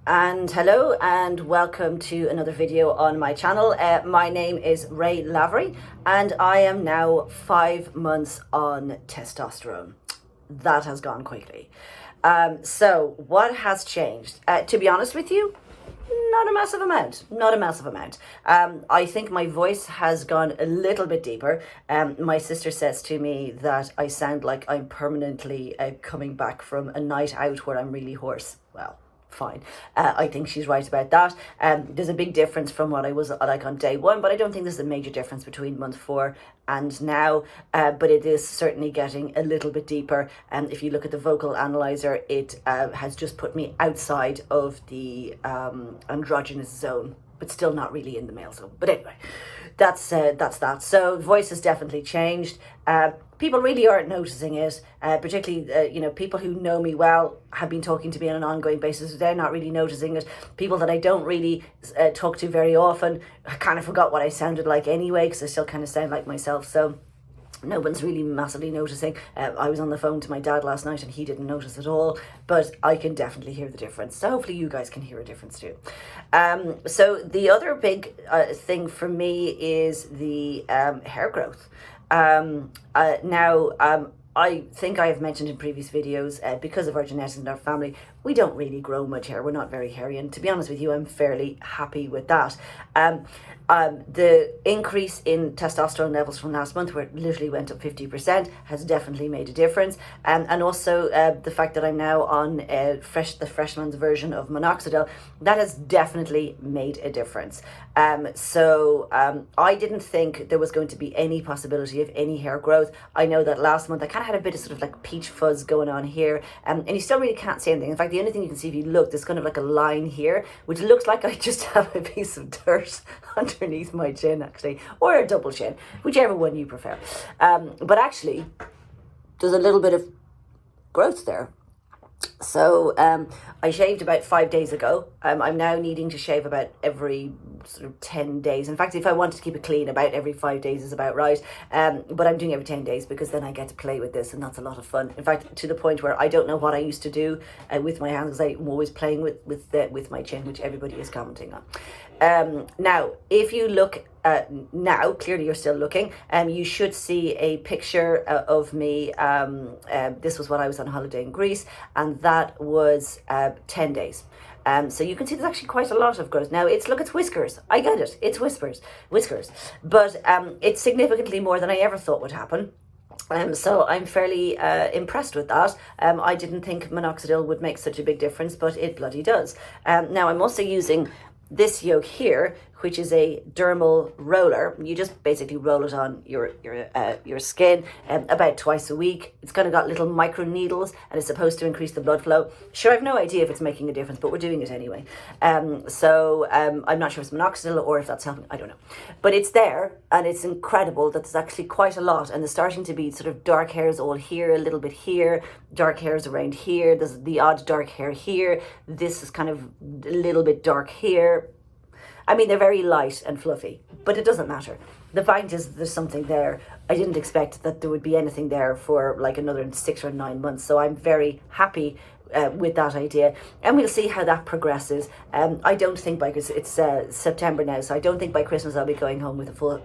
And hello and welcome to another video on my channel. My name is Ray Lavery and I am now 5 months on testosterone. That has gone quickly. So what has changed? To be honest with you, not a massive amount. Not a massive amount. I think my voice has gone a little bit deeper. My sister says to me that I sound like I'm permanently coming back from a night out where I'm really hoarse. Well, fine. I think she's right about that. There's a big difference from what I was like on day one, but I don't think there's a major difference between month 4 and now, but it is certainly getting a little bit deeper. And if you look at the vocal analyzer, it has just put me outside of the androgynous zone, but still not really in the male zone. But anyway, that's that. So voice has definitely changed. People really aren't noticing it, particularly, people who know me well have been talking to me on an ongoing basis. They're not really noticing it. People that I don't really talk to very often, I kind of forgot what I sounded like anyway, because I still kind of sound like myself. So no one's really massively noticing. I was on the phone to my dad last night and he didn't notice at all, but I can definitely hear the difference. So hopefully you guys can hear a difference too. So the other big thing for me is the hair growth. I think I have mentioned in previous videos, because of our genetics in our family, we don't really grow much hair. We're not very hairy, and to be honest with you, I'm fairly happy with that. The increase in testosterone levels from last month, where it literally went up 50%, has definitely made a difference. And also the fact that I'm now on the freshman's version of Minoxidil, that has definitely made a difference. I didn't think there was going to be any possibility of any hair growth. I know that last month I kind of had a bit of sort of like peach fuzz going on here, and you still really can't see anything. In fact, the only thing you can see if you look, there's kind of like a line here, which looks like I just have a piece of dirt underneath my chin, actually, or a double chin, whichever one you prefer. But actually, there's a little bit of growth there. So I shaved about 5 days ago. I'm now needing to shave about every sort of 10 days. In fact, if I wanted to keep it clean, about every 5 days is about right. But I'm doing every 10 days because then I get to play with this, and that's a lot of fun. In fact, to the point where I don't know what I used to do with my hands, because I'm always playing with my chin, which everybody is commenting on. Now, if you look now, clearly you're still looking, you should see a picture of me. This was when I was on holiday in Greece, and that was 10 days. So you can see there's actually quite a lot of growth. Now it's whiskers. I get it. It's whiskers. But it's significantly more than I ever thought would happen. So I'm fairly impressed with that. I didn't think Minoxidil would make such a big difference, but it bloody does. Now I'm also using this yoke here, which is a dermal roller. You just basically roll it on your skin about twice a week. It's kind of got little micro needles and it's supposed to increase the blood flow. Sure, I've no idea if it's making a difference, but we're doing it anyway. I'm not sure if it's Minoxidil or if that's helping, I don't know. But it's there, and it's incredible that there's actually quite a lot, and there's starting to be sort of dark hairs all here, a little bit here, dark hairs around here, there's the odd dark hair here, this is kind of a little bit dark here. I mean, they're very light and fluffy, but it doesn't matter. The point is there's something there. I didn't expect that there would be anything there for like another 6 or 9 months. So I'm very happy with that idea, and we'll see how that progresses. I don't think it's September now, so I don't think by Christmas I'll be going home with a full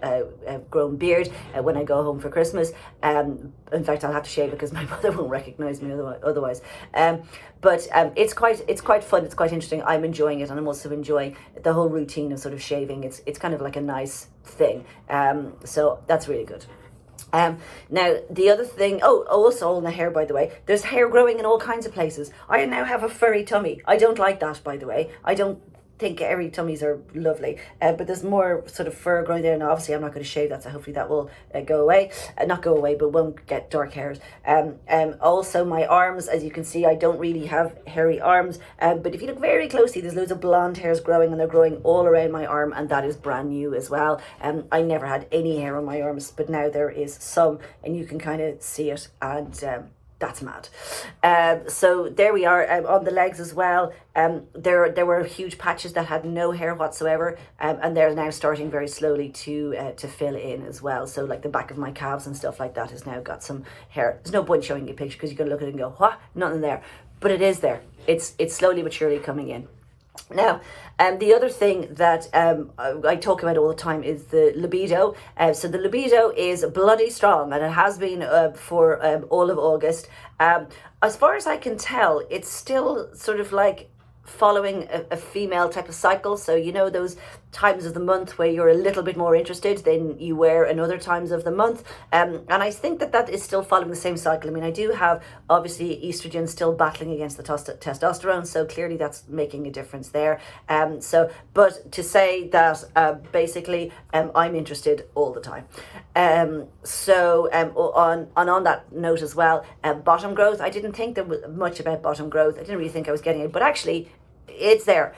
grown beard when I go home for Christmas. In fact, I'll have to shave it because my mother won't recognize me otherwise. But it's quite fun. It's quite interesting. I'm enjoying it, and I'm also enjoying the whole routine of sort of shaving. It's kind of like a nice thing. So that's really good. Now the other thing, also on the hair, by the way, there's hair growing in all kinds of places. I now have a furry tummy. I don't like that, by the way. I don't think airy tummies are lovely, but there's more sort of fur growing there, and obviously I'm not going to shave that, so hopefully that will go away, not go away, but won't get dark hairs. Also my arms, as you can see, I don't really have hairy arms, but if you look very closely, there's loads of blonde hairs growing, and they're growing all around my arm, and that is brand new as well. I never had any hair on my arms, but now there is some, and you can kind of see it, and that's mad. So there we are. On the legs as well, there were huge patches that had no hair whatsoever, and they're now starting very slowly to fill in as well. So like the back of my calves and stuff like that has now got some hair. There's no point showing you a picture because you're going to look at it and go, what? Nothing there. But it is there. It's slowly but surely coming in. Now, the other thing that I talk about all the time is the libido. So the libido is bloody strong, and it has been for all of August. As far as I can tell, it's still sort of like following a female type of cycle. So you know those times of the month where you're a little bit more interested than you were in other times of the month, and I think that that is still following the same cycle. I mean, I do have obviously estrogen still battling against the testosterone, so clearly that's making a difference there. But to say that basically I'm interested all the time. On that note as well, bottom growth, I didn't think there was much about bottom growth. I didn't really think I was getting it, but actually it's there.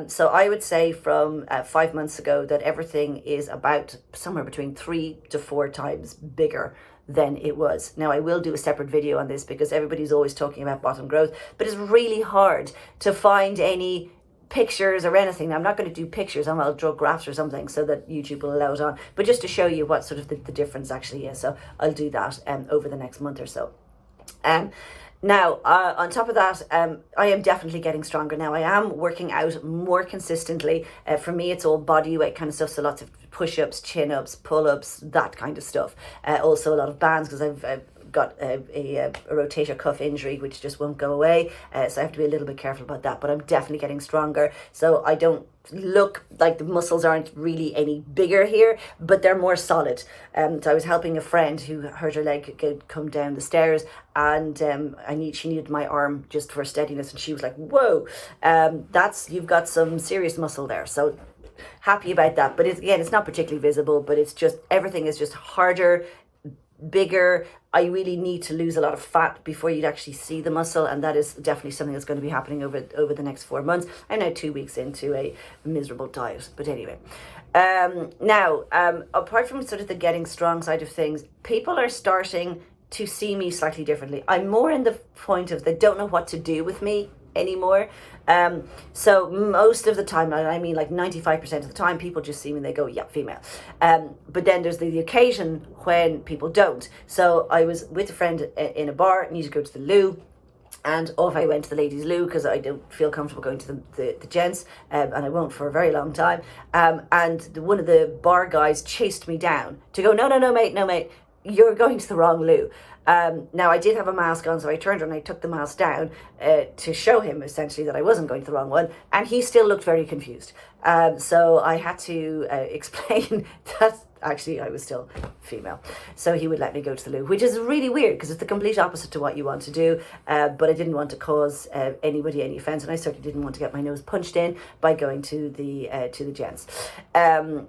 So I would say from 5 months ago that everything is about somewhere between 3 to 4 times bigger than it was. Now, I will do a separate video on this because everybody's always talking about bottom growth, but it's really hard to find any pictures or anything. Now, I'm not going to do pictures, I'll draw graphs or something so that YouTube will allow it on, but just to show you what sort of the difference actually is. So I'll do that over the next month or so. Now, on top of that, I am definitely getting stronger now. I am working out more consistently. For me, it's all body weight kind of stuff. So lots of push-ups, chin-ups, pull-ups, that kind of stuff. Also a lot of bands because I've got a rotator cuff injury which just won't go away, so I have to be a little bit careful about that, but I'm definitely getting stronger. So I don't look like the muscles aren't really any bigger here, but they're more solid. So I was helping a friend who hurt her leg come down the stairs, and she needed my arm just for steadiness, and she was like, whoa, you've got some serious muscle there. So happy about that. But it's not particularly visible, but it's just everything is just harder, bigger. I really need to lose a lot of fat before you'd actually see the muscle, and that is definitely something that's going to be happening over the next 4 months. I'm now 2 weeks into a miserable diet, but anyway. Apart from sort of the getting strong side of things, people are starting to see me slightly differently. I'm more in the point of they don't know what to do with me anymore. So most of the time, I mean like 95% of the time, people just see me and they go, yeah, female. But then there's the occasion when people don't. So I was with a friend in a bar, needed to go to the loo, and off I went to the ladies' loo because I don't feel comfortable going to the gents, and I won't for a very long time. And one of the bar guys chased me down to go, no, mate, you're going to the wrong loo. Now, I did have a mask on, so I turned around and I took the mask down to show him essentially that I wasn't going to the wrong one, and he still looked very confused. So I had to explain that actually I was still female. So he would let me go to the loo, which is really weird because it's the complete opposite to what you want to do. But I didn't want to cause anybody any offense, and I certainly didn't want to get my nose punched in by going to the gents. Other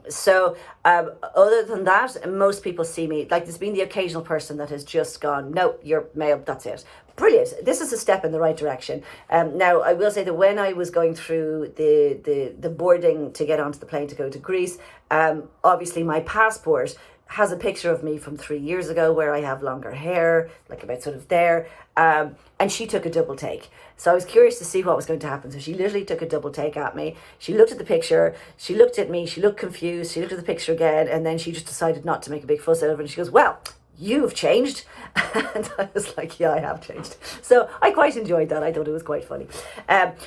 than that, most people see me, like there's been the occasional person that has just gone, no, you're male, that's it. Brilliant. This is a step in the right direction. Now, I will say that when I was going through the boarding to get onto the plane to go to Greece, obviously my passport has a picture of me from 3 years ago where I have longer hair, like about sort of there. And she took a double take. So I was curious to see what was going to happen. So she literally took a double take at me. She looked at the picture, she looked at me, she looked confused, she looked at the picture again, and then she just decided not to make a big fuss out of it. And she goes, well, you've changed. And I was like, yeah, I have changed. So I quite enjoyed that. I thought it was quite funny.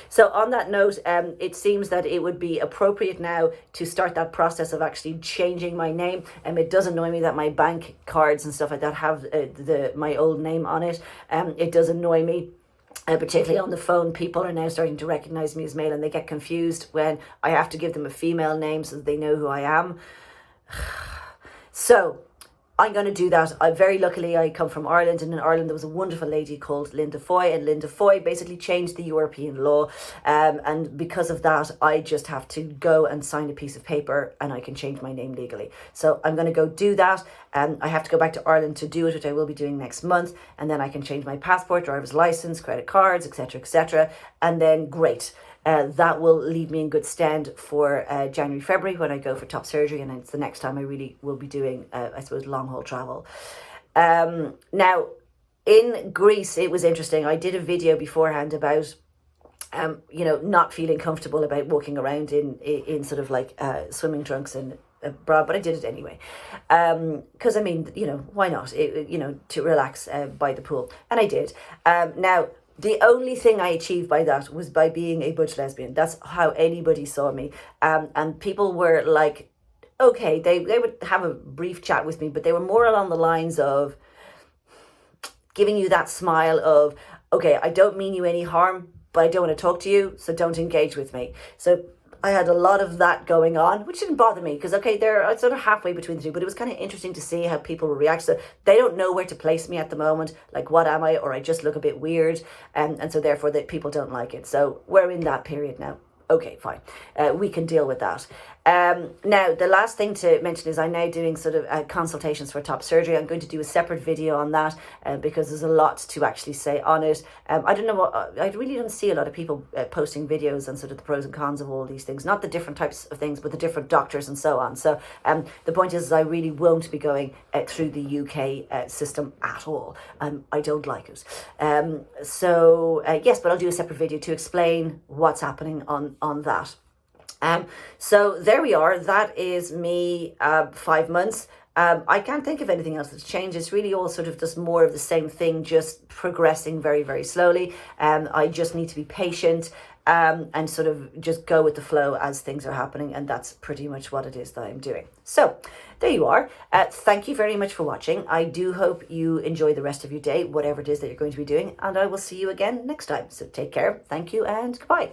So on that note, it seems that it would be appropriate now to start that process of actually changing my name. It does annoy me that my bank cards and stuff like that have my old name on it. It does annoy me. Particularly on the phone, people are now starting to recognize me as male, and they get confused when I have to give them a female name so that they know who I am. So I'm going to do that. Very luckily, I come from Ireland, and in Ireland there was a wonderful lady called Linda Foy, and Linda Foy basically changed the European law, and because of that, I just have to go and sign a piece of paper, and I can change my name legally. So I'm going to go do that, and I have to go back to Ireland to do it, which I will be doing next month, and then I can change my passport, driver's license, credit cards, etc., and then great. That will leave me in good stand for January, February when I go for top surgery, and it's the next time I really will be doing, I suppose, long haul travel. Now, in Greece, it was interesting. I did a video beforehand about, not feeling comfortable about walking around in sort of like swimming trunks and a bra, but I did it anyway. Because why not? To relax by the pool, and I did. Now, The only thing I achieved by that was by being a butch lesbian. That's how anybody saw me. And people were like, okay, they would have a brief chat with me, but they were more along the lines of giving you that smile of, okay, I don't mean you any harm, but I don't want to talk to you, so don't engage with me. So I had a lot of that going on, which didn't bother me because, okay, they're sort of halfway between the two, but it was kind of interesting to see how people will react. So they don't know where to place me at the moment, like what am I, or I just look a bit weird, and so therefore that people don't like it. So we're in that period now. Okay, fine. We can deal with that. Now, the last thing to mention is I'm now doing sort of consultations for top surgery. I'm going to do a separate video on that because there's a lot to actually say on it. I don't know what, I really don't see a lot of people posting videos on sort of the pros and cons of all these things, not the different types of things, but the different doctors and so on. So the point is I really won't be going through the UK system at all. I don't like it. Yes, but I'll do a separate video to explain what's happening on that. So there we are. That is me 5 months. I can't think of anything else that's changed. It's really all sort of just more of the same thing, just progressing very, very slowly. I just need to be patient and sort of just go with the flow as things are happening. And that's pretty much what it is that I'm doing. So there you are. Thank you very much for watching. I do hope you enjoy the rest of your day, whatever it is that you're going to be doing. And I will see you again next time. So take care. Thank you and goodbye.